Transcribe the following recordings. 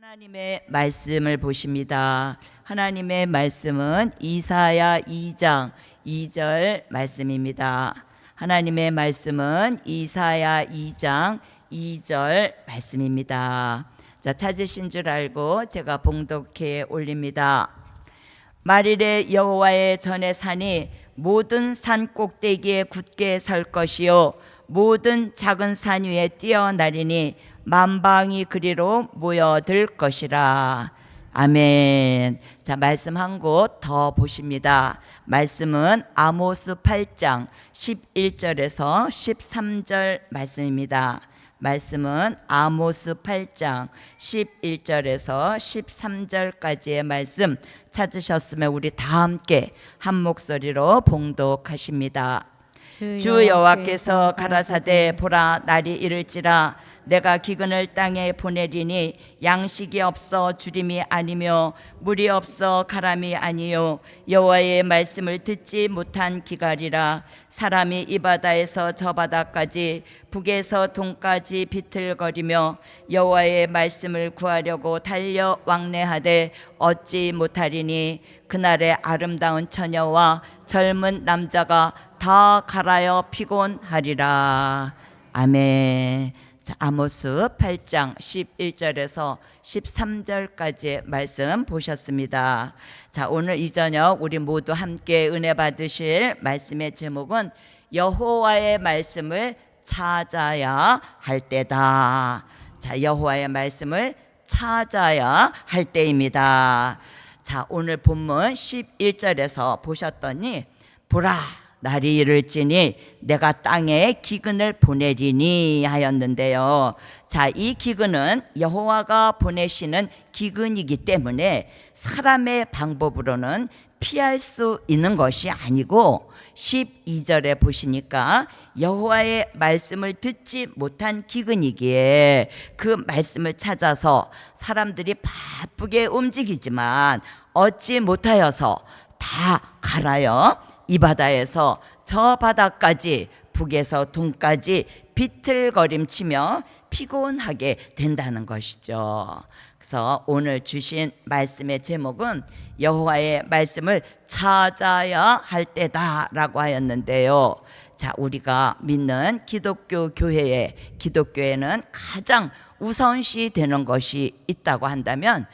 하나님의 말씀을 보십니다. 하나님의 말씀은 이사야 2장 2절 말씀입니다. 하나님의 말씀은 이사야 2장 2절 말씀입니다. 자, 찾으신 줄 알고 제가 봉독해 올립니다. 말일에 여호와의 전에 산이 모든 산 꼭대기에 굳게 설 것이요 모든 작은 산 위에 뛰어나리니 만방이 그리로 모여들 것이라. 아멘. 자, 말씀 한 곳 더 보십니다. 말씀은 아모스 8장 11절에서 13절 말씀입니다. 말씀은 아모스 8장 11절에서 13절까지의 말씀 찾으셨으면 우리 다 함께 한 목소리로 봉독하십니다. 주 여호와께서 가라사대 보라 날이 이를지라 내가 기근을 땅에 보내리니 양식이 없어 주림이 아니며 물이 없어 가람이 아니요 여호와의 말씀을 듣지 못한 기갈이라. 사람이 이 바다에서 저 바다까지 북에서 동까지 비틀거리며 여호와의 말씀을 구하려고 달려 왕래하되 얻지 못하리니 그날에 아름다운 처녀와 젊은 남자가 다 갈아여 피곤하리라. 아멘. 자, 아모스 8장 11절에서 13절까지의 말씀 보셨습니다. 자, 오늘 이 저녁 우리 모두 함께 은혜 받으실 말씀의 제목은 여호와의 말씀을 찾아야 할 때다. 자, 여호와의 말씀을 찾아야 할 때입니다. 자, 오늘 본문 11절에서 보셨더니 보라 날이 이를지니 내가 땅에 기근을 보내리니 하였는데요. 자, 이 기근은 여호와가 보내시는 기근이기 때문에 사람의 방법으로는 피할 수 있는 것이 아니고 12절에 보시니까 여호와의 말씀을 듣지 못한 기근이기에 그 말씀을 찾아서 사람들이 바쁘게 움직이지만 얻지 못하여서 다 갈아요 이 바다에서 저 바다까지 북에서 동까지 비틀거림치며 피곤하게 된다는 것이죠. 그래서 오늘 주신 말씀의 제목은 여호와의 말씀을 찾아야 할 때다라고 하였는데요. 자, 우리가 믿는 기독교 교회에 기독교에는 가장 우선시 되는 것이 있다고 한다면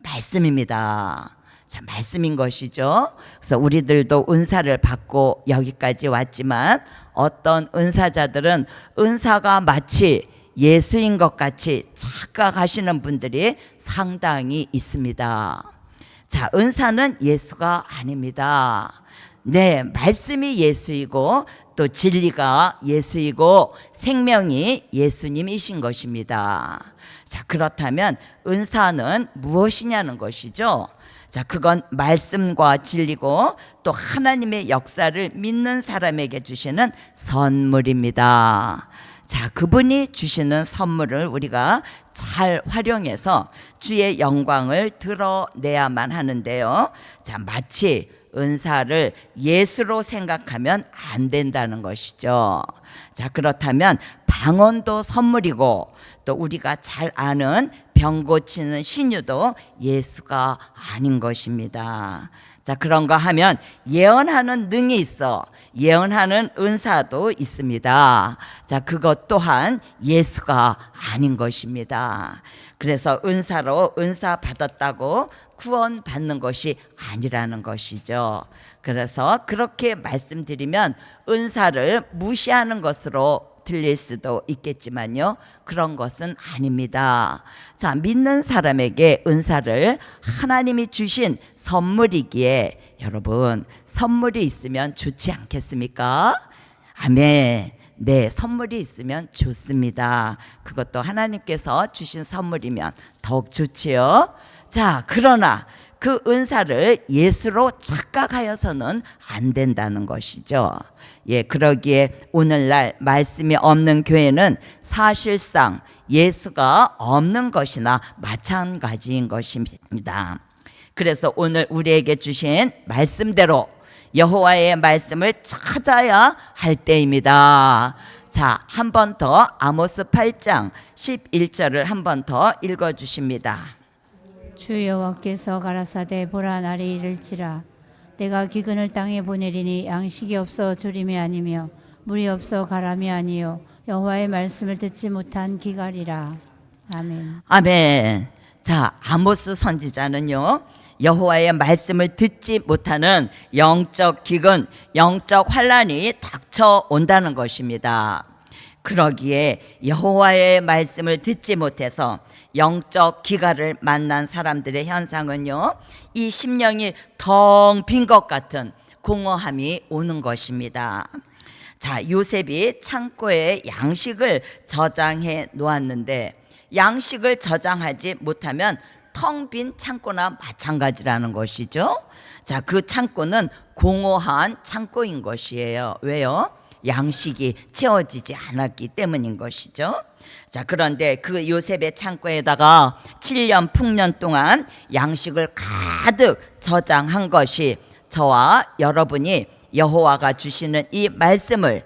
말씀입니다. 자, 말씀인 것이죠. 그래서 우리들도 은사를 받고 여기까지 왔지만 어떤 은사자들은 은사가 마치 예수인 것 같이 착각하시는 분들이 상당히 있습니다. 자, 은사는 예수가 아닙니다. 네, 말씀이 예수이고 또 진리가 예수이고 생명이 예수님이신 것입니다. 자, 그렇다면 은사는 무엇이냐는 것이죠. 자, 그건 말씀과 진리고 또 하나님의 역사를 믿는 사람에게 주시는 선물입니다. 자, 그분이 주시는 선물을 우리가 잘 활용해서 주의 영광을 드러내야만 하는데요. 자, 마치 은사를 예수로 생각하면 안 된다는 것이죠. 자, 그렇다면 방언도 선물이고 또 우리가 잘 아는 병 고치는 신유도 예수가 아닌 것입니다. 자, 그런가 하면 예언하는 능이 있어 예언하는 은사도 있습니다. 자, 그것 또한 예수가 아닌 것입니다. 그래서 은사로 은사 받았다고 구원 받는 것이 아니라는 것이죠. 그래서 그렇게 말씀드리면 은사를 무시하는 것으로 들릴 수도 있겠지만요, 그런 것은 아닙니다. 자, 믿는 사람에게 은사를 하나님이 주신 선물이기에 여러분 선물이 있으면 좋지 않겠습니까? 아멘. 네, 선물이 있으면 좋습니다. 그것도 하나님께서 주신 선물이면 더욱 좋지요. 자, 그러나 그 은사를 예수로 착각하여서는 안 된다는 것이죠. 예, 그러기에 오늘날 말씀이 없는 교회는 사실상 예수가 없는 것이나 마찬가지인 것입니다. 그래서 오늘 우리에게 주신 말씀대로 여호와의 말씀을 찾아야 할 때입니다. 자, 한 번 더 아모스 8장 11절을 한 번 더 읽어 주십니다. 주 여호와께서 가라사대 보라 날이 이를지라 내가 기근을 땅에 보내리니 양식이 없어 주림이 아니며 물이 없어 가람이 아니요 여호와의 말씀을 듣지 못한 기갈이라. 아멘. 아멘. 자, 아모스 선지자는요, 여호와의 말씀을 듣지 못하는 영적 기근, 영적 환란이 닥쳐온다는 것입니다. 그러기에 여호와의 말씀을 듣지 못해서 영적 기갈을 만난 사람들의 현상은요, 이 심령이 텅 빈 것 같은 공허함이 오는 것입니다. 자, 요셉이 창고에 양식을 저장해 놓았는데 양식을 저장하지 못하면 텅 빈 창고나 마찬가지라는 것이죠. 자, 그 창고는 공허한 창고인 것이에요. 왜요? 양식이 채워지지 않았기 때문인 것이죠. 자, 그런데 그 요셉의 창고에다가 7년 풍년 동안 양식을 가득 저장한 것이 저와 여러분이 여호와가 주시는 이 말씀을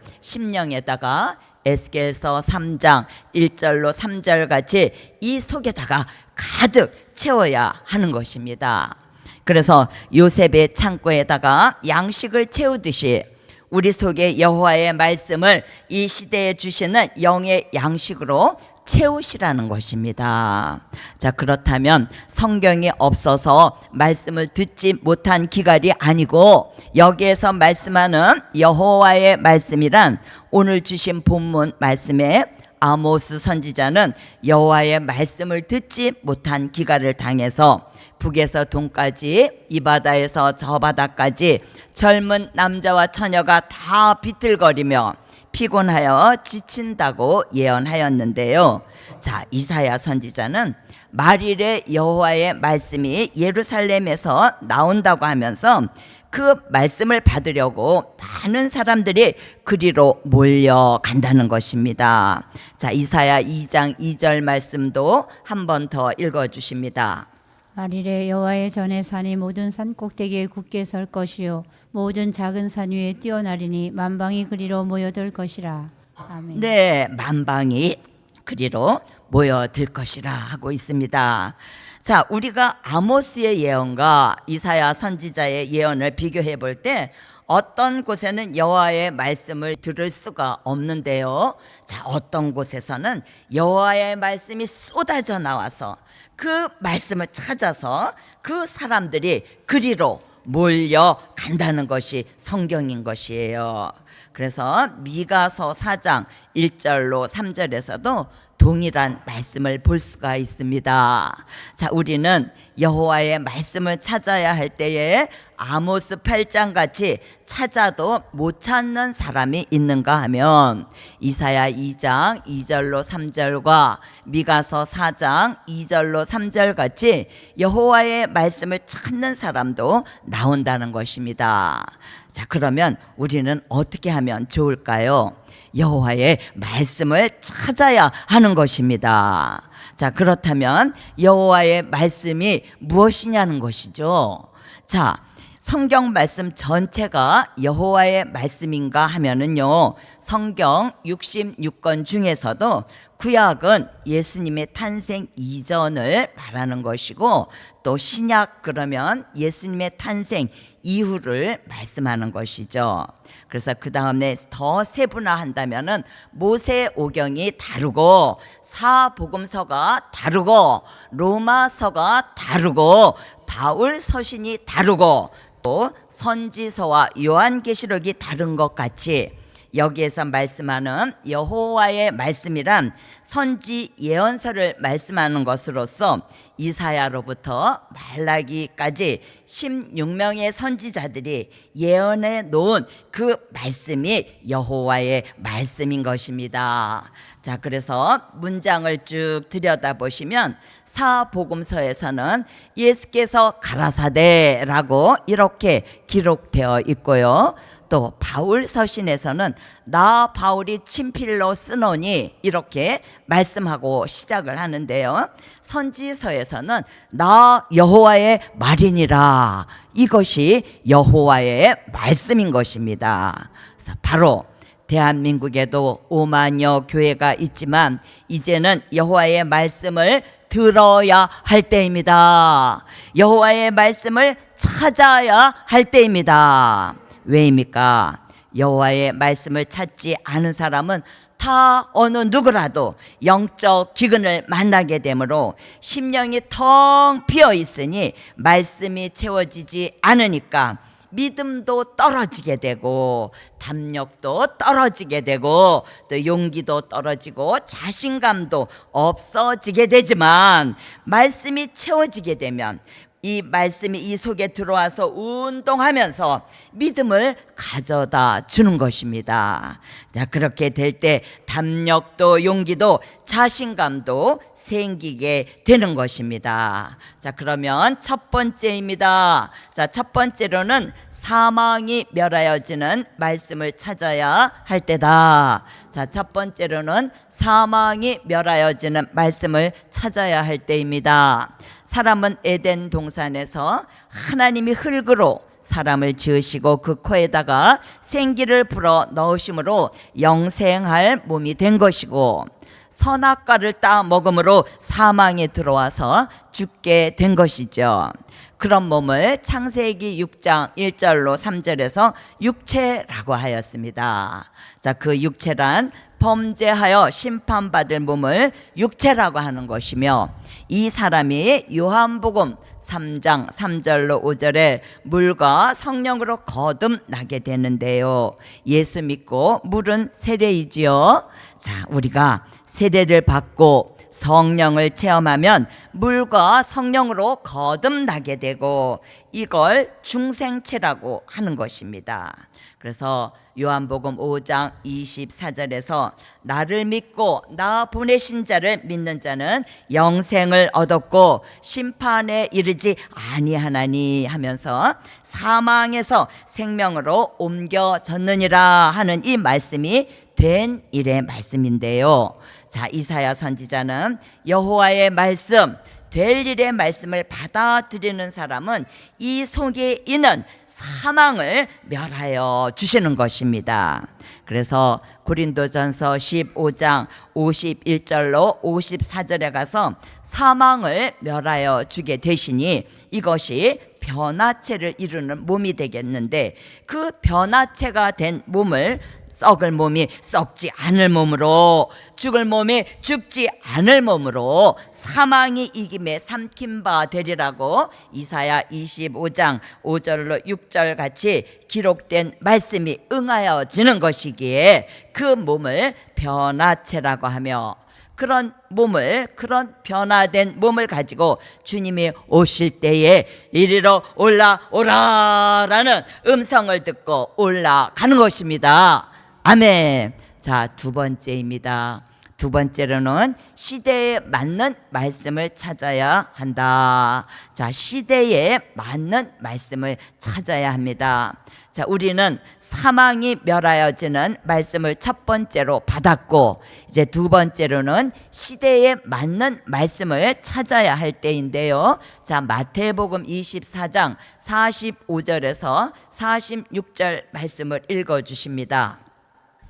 심령에다가 에스겔서 3장 1절로 3절 같이 이 속에다가 가득 채워야 하는 것입니다. 그래서 요셉의 창고에다가 양식을 채우듯이 우리 속에 여호와의 말씀을 이 시대에 주시는 영의 양식으로 채우시라는 것입니다. 자, 그렇다면 성경이 없어서 말씀을 듣지 못한 기갈이 아니고 여기에서 말씀하는 여호와의 말씀이란 오늘 주신 본문 말씀에 아모스 선지자는 여호와의 말씀을 듣지 못한 기갈을 당해서 북에서 동까지 이 바다에서 저 바다까지 젊은 남자와 처녀가 다 비틀거리며 피곤하여 지친다고 예언하였는데요. 자, 이사야 선지자는 말일에 여호와의 말씀이 예루살렘에서 나온다고 하면서 그 말씀을 받으려고 많은 사람들이 그리로 몰려간다는 것입니다. 자, 이사야 2장 2절 말씀도 한 번 더 읽어주십니다. 말일에 여호와의 전에 산이 모든 산 꼭대기에 굳게 설 것이요 모든 작은 산 위에 뛰어나리니 만방이 그리로 모여들 것이라. 아멘. 네, 만방이 그리로 모여들 것이라 하고 있습니다. 자, 우리가 아모스의 예언과 이사야 선지자의 예언을 비교해 볼 때 어떤 곳에는 여호와의 말씀을 들을 수가 없는데요. 자, 어떤 곳에서는 여호와의 말씀이 쏟아져 나와서 그 말씀을 찾아서 그 사람들이 그리로 몰려간다는 것이 성경인 것이에요. 그래서 미가서 4장 1절로 3절에서도 동일한 말씀을 볼 수가 있습니다. 자, 우리는 여호와의 말씀을 찾아야 할 때에 아모스 8장 같이 찾아도 못 찾는 사람이 있는가 하면 이사야 2장 2절로 3절과 미가서 4장 2절로 3절 같이 여호와의 말씀을 찾는 사람도 나온다는 것입니다. 자, 그러면 우리는 어떻게 하면 좋을까요? 여호와의 말씀을 찾아야 하는 것입니다. 자, 그렇다면 여호와의 말씀이 무엇이냐는 것이죠. 자, 성경 말씀 전체가 여호와의 말씀인가 하면은요, 성경 66권 중에서도 구약은 예수님의 탄생 이전을 말하는 것이고 또 신약 그러면 예수님의 탄생 이후를 말씀하는 것이죠. 그래서 그 다음에 더 세분화한다면은 모세오경이 다르고 사복음서가 다르고 로마서가 다르고 바울 서신이 다르고 또 선지서와 요한계시록이 다른 것 같이 여기에서 말씀하는 여호와의 말씀이란 선지 예언서를 말씀하는 것으로서 이사야로부터 말라기까지 16명의 선지자들이 예언해 놓은 그 말씀이 여호와의 말씀인 것입니다. 자, 그래서 문장을 쭉 들여다보시면 사복음서에서는 예수께서 가라사대라고 이렇게 기록되어 있고요. 또 바울 서신에서는 나 바울이 친필로 쓰노니 이렇게 말씀하고 시작을 하는데요. 선지서에서는 나 여호와의 말이니라 이것이 여호와의 말씀인 것입니다. 그래서 바로 대한민국에도 5만여 교회가 있지만 이제는 여호와의 말씀을 들어야 할 때입니다. 여호와의 말씀을 찾아야 할 때입니다. 왜입니까? 여호와의 말씀을 찾지 않은 사람은 다 어느 누구라도 영적 기근을 만나게 되므로 심령이 텅 비어 있으니 말씀이 채워지지 않으니까 믿음도 떨어지게 되고 담력도 떨어지게 되고 또 용기도 떨어지고 자신감도 없어지게 되지만 말씀이 채워지게 되면 이 말씀이 이 속에 들어와서 운동하면서 믿음을 가져다 주는 것입니다. 자, 그렇게 될 때 담력도 용기도 자신감도 생기게 되는 것입니다. 자, 그러면 첫 번째입니다. 자, 첫 번째로는 사망이 멸하여지는 말씀을 찾아야 할 때다. 자, 첫 번째로는 사망이 멸하여지는 말씀을 찾아야 할 때입니다. 사람은 에덴 동산에서 하나님이 흙으로 사람을 지으시고 그 코에다가 생기를 불어 넣으심으로 영생할 몸이 된 것이고 선악과를 따 먹음으로 사망에 들어와서 죽게 된 것이죠. 그런 몸을 창세기 6장 1절로 3절에서 육체라고 하였습니다. 자, 그 육체란 범죄하여 심판받을 몸을 육체라고 하는 것이며 이 사람이 요한복음 3장 3절로 5절에 물과 성령으로 거듭나게 되는데요. 예수 믿고 물은 세례이지요. 자, 우리가 세례를 받고 성령을 체험하면 물과 성령으로 거듭나게 되고 이걸 중생체라고 하는 것입니다. 그래서 요한복음 5장 24절에서 나를 믿고 나 보내신 자를 믿는 자는 영생을 얻었고 심판에 이르지 아니하나니 하면서 사망에서 생명으로 옮겨졌느니라 하는 이 말씀이 된 일의 말씀인데요. 자, 이사야 선지자는 여호와의 말씀, 될 일의 말씀을 받아들이는 사람은 이 속에 있는 사망을 멸하여 주시는 것입니다. 그래서 고린도전서 15장 51절로 54절에 가서 사망을 멸하여 주게 되시니 이것이 변화체를 이루는 몸이 되겠는데 그 변화체가 된 몸을 썩을 몸이 썩지 않을 몸으로 죽을 몸이 죽지 않을 몸으로 사망이 이김에 삼킨 바 되리라고 이사야 25장 5절로 6절 같이 기록된 말씀이 응하여지는 것이기에 그 몸을 변화체라고 하며 그런 몸을, 그런 변화된 몸을 가지고 주님이 오실 때에 이리로 올라오라라는 음성을 듣고 올라가는 것입니다. 아멘. 자, 두 번째입니다. 두 번째로는 시대에 맞는 말씀을 찾아야 한다. 자, 시대에 맞는 말씀을 찾아야 합니다. 자, 우리는 사망이 멸하여지는 말씀을 첫 번째로 받았고 이제 두 번째로는 시대에 맞는 말씀을 찾아야 할 때인데요. 자, 마태복음 24장 45절에서 46절 말씀을 읽어 주십니다.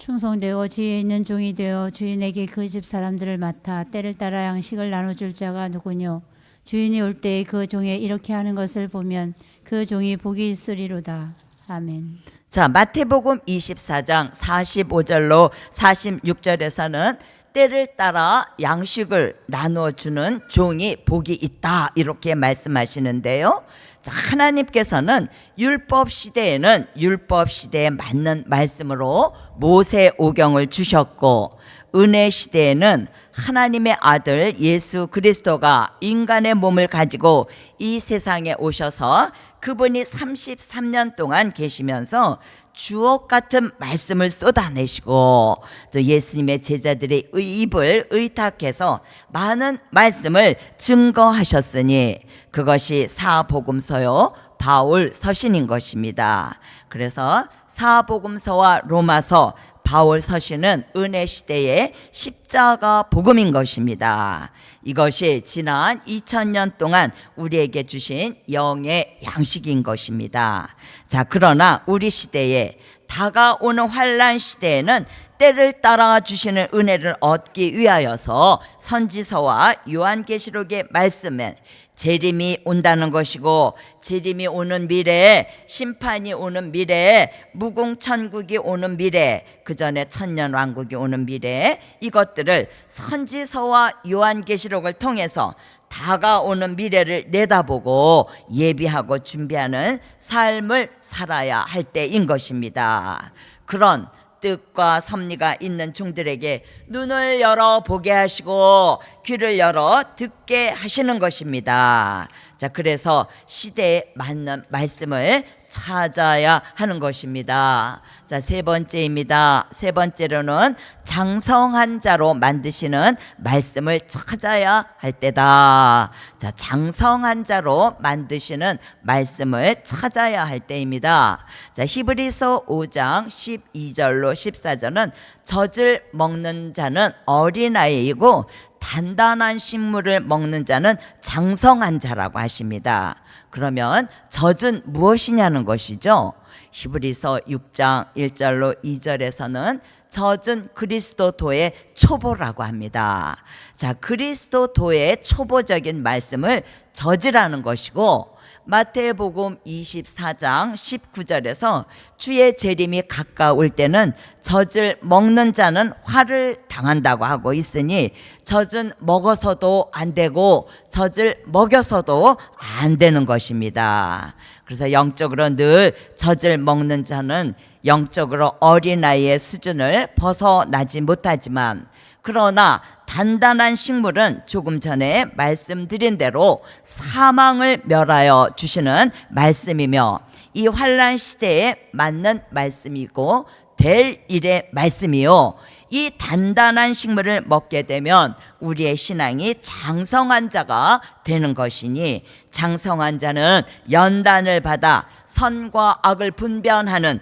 충성되고 지혜 있는 종이 되어 주인에게 그 집 사람들을 맡아 때를 따라 양식을 나눠줄 자가 누구뇨? 주인이 올 때에 그 종에 이렇게 하는 것을 보면 그 종이 복이 있으리로다. 아멘. 자, 마태복음 24장 45절로 46절에서는 때를 따라 양식을 나눠주는 종이 복이 있다 이렇게 말씀하시는데요. 자, 하나님께서는 율법 시대에는 율법 시대에 맞는 말씀으로 모세 오경을 주셨고 은혜 시대에는 하나님의 아들 예수 그리스도가 인간의 몸을 가지고 이 세상에 오셔서 그분이 33년 동안 계시면서 주옥 같은 말씀을 쏟아내시고 또 예수님의 제자들의 입을 의탁해서 많은 말씀을 증거하셨으니 그것이 사복음서요 바울 서신인 것입니다. 그래서 사복음서와 로마서 바울 서신은 은혜 시대의 십자가 복음인 것입니다. 이것이 지난 2000년 동안 우리에게 주신 영의 양식인 것입니다. 자, 그러나 우리 시대에 다가오는 환란 시대에는 때를 따라 주시는 은혜를 얻기 위하여서 선지서와 요한계시록의 말씀은 재림이 온다는 것이고, 재림이 오는 미래에, 심판이 오는 미래에, 무궁천국이 오는 미래에, 그 전에 천년왕국이 오는 미래에 이것들을 선지서와 요한계시록을 통해서 다가오는 미래를 내다보고 예비하고 준비하는 삶을 살아야 할 때인 것입니다. 그런 뜻과 섭리가 있는 종들에게 눈을 열어 보게 하시고 귀를 열어 듣게 하시는 것입니다. 자, 그래서 시대에 맞는 말씀을 찾아야 하는 것입니다. 자, 세 번째입니다. 세 번째로는 장성한 자로 만드시는 말씀을 찾아야 할 때다. 자, 장성한 자로 만드시는 말씀을 찾아야 할 때입니다. 자, 히브리서 5장 12절로 14절은 젖을 먹는 자는 어린아이이고 단단한 식물을 먹는 자는 장성한 자라고 하십니다. 그러면 젖은 무엇이냐는 것이죠. 히브리서 6장 1절로 2절에서는 젖은 그리스도도의 초보라고 합니다. 자, 그리스도도의 초보적인 말씀을 젖이라는 것이고, 마태복음 24장 19절에서 주의 재림이 가까울 때는 젖을 먹는 자는 화를 당한다고 하고 있으니, 젖은 먹어서도 안 되고 젖을 먹여서도 안 되는 것입니다. 그래서 영적으로 늘 젖을 먹는 자는 영적으로 어린아이의 수준을 벗어나지 못하지만, 그러나 단단한 식물은 조금 전에 말씀드린 대로 사망을 멸하여 주시는 말씀이며, 이 환란 시대에 맞는 말씀이고 될 일의 말씀이요, 이 단단한 식물을 먹게 되면 우리의 신앙이 장성한 자가 되는 것이니, 장성한 자는 연단을 받아 선과 악을 분별하는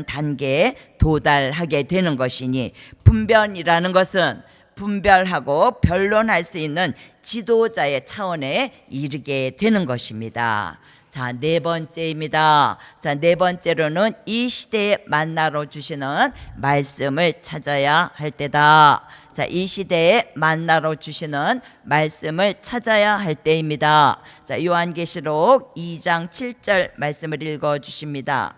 단계에 도달하게 되는 것이니, 분별이라는 것은 분별하고 변론할 수 있는 지도자의 차원에 이르게 되는 것입니다. 자, 네 번째입니다. 자, 네 번째로는 이 시대에 만나러 주시는 말씀을 찾아야 할 때다. 자, 이 시대에 만나러 주시는 말씀을 찾아야 할 때입니다. 자, 요한계시록 2장 7절 말씀을 읽어 주십니다.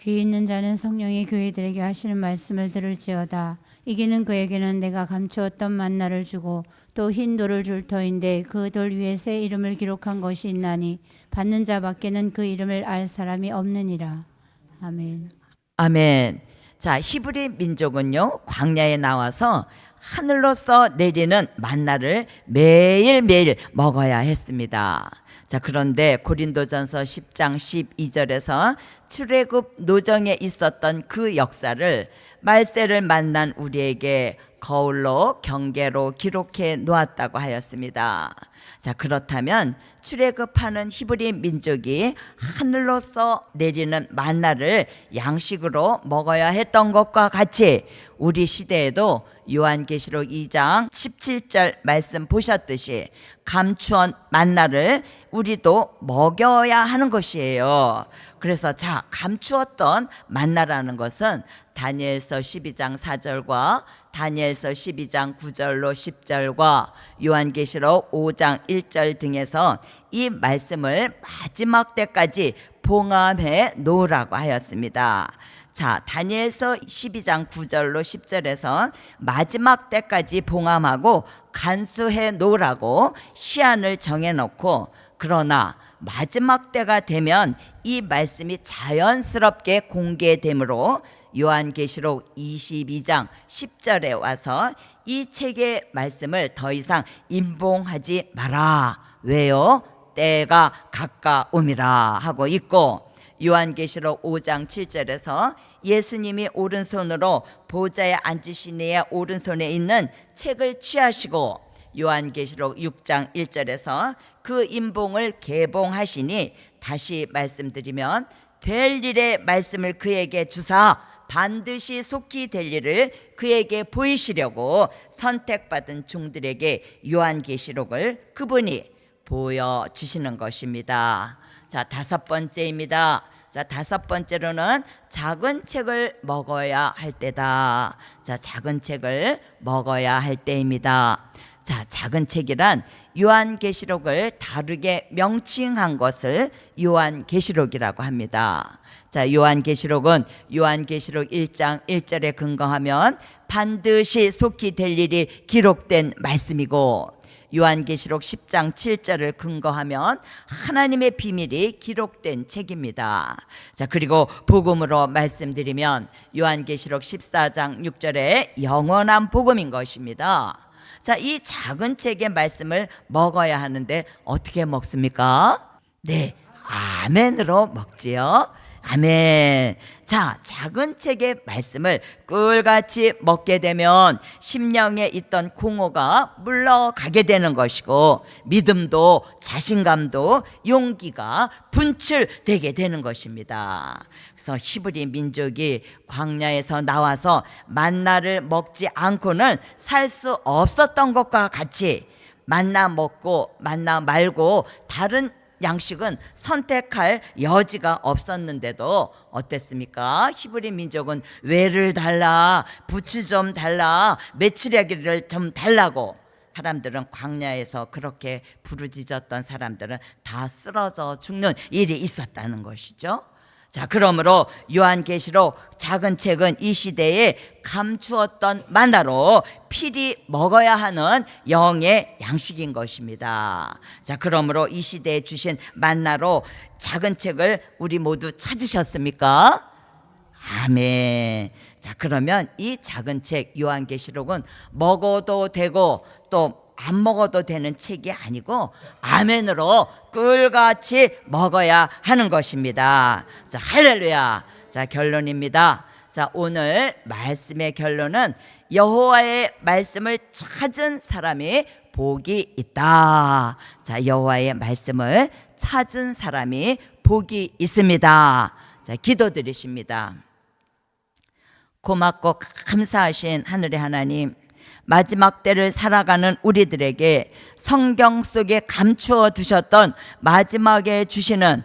귀 있는 자는 성령이 교회들에게 하시는 말씀을 들을지어다. 이기는 그에게는 내가 감추었던 만나를 주고 또 흰 돌을 줄 터인데 그 돌 위에 새 이름을 기록한 것이 있나니 받는 자밖에는 그 이름을 알 사람이 없느니라. 아멘. 아멘. 자, 히브리 민족은요, 광야에 나와서 하늘로서 내리는 만나를 매일매일 먹어야 했습니다. 자, 그런데 고린도전서 10장 12절에서 출애굽 노정에 있었던 그 역사를 말세를 만난 우리에게 거울로 경계로 기록해 놓았다고 하였습니다. 자, 그렇다면 출애굽하는 히브리 민족이 하늘로서 내리는 만나를 양식으로 먹어야 했던 것과 같이 우리 시대에도 요한계시록 2장 17절 말씀 보셨듯이 감추온 만나를 우리도 먹여야 하는 것이에요. 그래서 자, 감추었던 만나라는 것은 다니엘서 12장 4절과 다니엘서 12장 9절로 10절과 요한계시록 5장 1절 등에서 이 말씀을 마지막 때까지 봉함해 놓으라고 하였습니다. 자, 다니엘서 12장 9절로 10절에서 마지막 때까지 봉함하고 간수해 놓으라고 시한을 정해놓고, 그러나 마지막 때가 되면 이 말씀이 자연스럽게 공개되므로 요한계시록 22장 10절에 와서 이 책의 말씀을 더 이상 임봉하지 마라. 왜요? 때가 가까움이라 하고 있고, 요한계시록 5장 7절에서 예수님이 오른손으로 보좌에 앉으신 이의 오른손에 있는 책을 취하시고, 요한계시록 6장 1절에서 그 임봉을 개봉하시니, 다시 말씀드리면 될 일의 말씀을 그에게 주사 반드시 속히 될 일을 그에게 보이시려고 선택받은 종들에게 요한계시록을 그분이 보여주시는 것입니다. 자, 다섯 번째입니다. 자, 5번째로는 작은 책을 먹어야 할 때다. 자, 작은 책을 먹어야 할 때입니다. 자, 작은 책이란 요한계시록을 다르게 명칭한 것을 요한계시록이라고 합니다. 자, 요한계시록은 요한계시록 1장 1절에 근거하면 반드시 속히 될 일이 기록된 말씀이고, 요한계시록 10장 7절을 근거하면 하나님의 비밀이 기록된 책입니다. 자, 그리고 복음으로 말씀드리면 요한계시록 14장 6절에 영원한 복음인 것입니다. 자, 이 작은 책의 말씀을 먹어야 하는데 어떻게 먹습니까? 네, 아멘으로 먹지요. 아멘. 자, 작은 책의 말씀을 꿀같이 먹게 되면 심령에 있던 공허가 물러가게 되는 것이고, 믿음도 자신감도 용기가 분출되게 되는 것입니다. 그래서 히브리 민족이 광야에서 나와서 만나를 먹지 않고는 살 수 없었던 것과 같이 만나 먹고 만나 말고 다른 양식은 선택할 여지가 없었는데도 어땠습니까? 히브리 민족은 외를 달라, 부추 좀 달라, 메추려기를 좀 달라고, 사람들은 광야에서 그렇게 부르짖었던 사람들은 다 쓰러져 죽는 일이 있었다는 것이죠. 자, 그러므로 요한계시록 작은 책은 이 시대에 감추었던 만나로 필히 먹어야 하는 영의 양식인 것입니다. 자, 그러므로 이 시대에 주신 만나로 작은 책을 우리 모두 찾으셨습니까? 아멘. 자, 그러면 이 작은 책 요한계시록은 먹어도 되고 또 안 먹어도 되는 책이 아니고 아멘으로 꿀같이 먹어야 하는 것입니다. 자, 할렐루야. 자, 결론입니다. 자, 오늘 말씀의 결론은 여호와의 말씀을 찾은 사람이 복이 있다. 자, 여호와의 말씀을 찾은 사람이 복이 있습니다. 자, 기도드리십니다. 고맙고 감사하신 하늘의 하나님, 마지막 때를 살아가는 우리들에게 성경 속에 감추어 두셨던 마지막에 주시는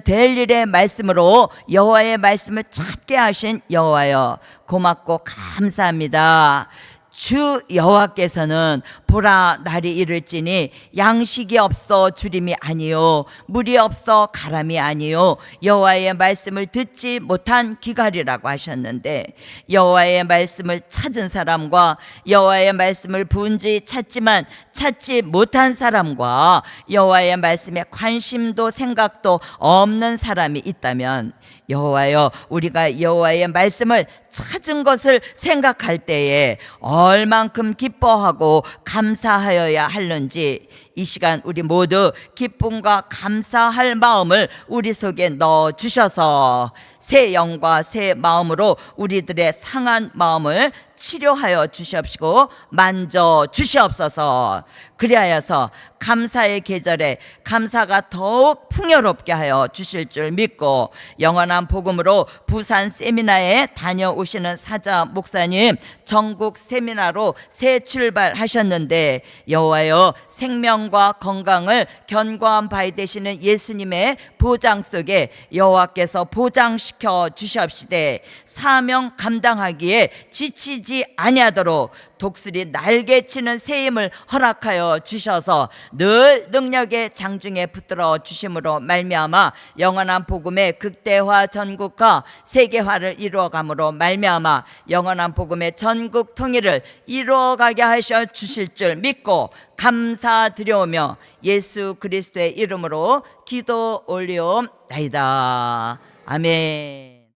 될 일의 말씀으로 여호와의 말씀을 찾게 하신 여호와여, 고맙고 감사합니다. 주 여호와께서는 보라 날이 이를지니 양식이 없어 주림이 아니요 물이 없어 가람이 아니요 여호와의 말씀을 듣지 못한 기갈이라고 하셨는데, 여호와의 말씀을 찾은 사람과 여호와의 말씀을 부은지 찾지만 찾지 못한 사람과 여호와의 말씀에 관심도 생각도 없는 사람이 있다면, 여호와여, 우리가 여호와의 말씀을 찾은 것을 생각할 때에 얼만큼 기뻐하고 감사하여야 하는지, 이 시간 우리 모두 기쁨과 감사할 마음을 우리 속에 넣어 주셔서 새 영과 새 마음으로 우리들의 상한 마음을 치료하여 주시옵시고 만져 주시옵소서. 그리하여서 감사의 계절에 감사가 더욱 풍요롭게 하여 주실 줄 믿고, 영원한 복음으로 부산 세미나에 다녀오시는 사자 목사님 전국 세미나로 새 출발하셨는데, 여호와여, 생명과 건강을 견고한 바위 되시는 예수님의 보장 속에 여호와께서 보장시켜 주시옵시되, 사명 감당하기에 지치지 아니하도록 독수리 날개치는 새 힘을 허락하여 주셔서 늘 능력의 장중에 붙들어 주심으로 말미암아 영원한 복음의 극대화 전국화 세계화를 이루어감으로 말미암아 영원한 복음의 전국 통일을 이루어가게 하셔 주실 줄 믿고 감사드려오며 예수 그리스도의 이름으로 기도 올리옵나이다. 아멘.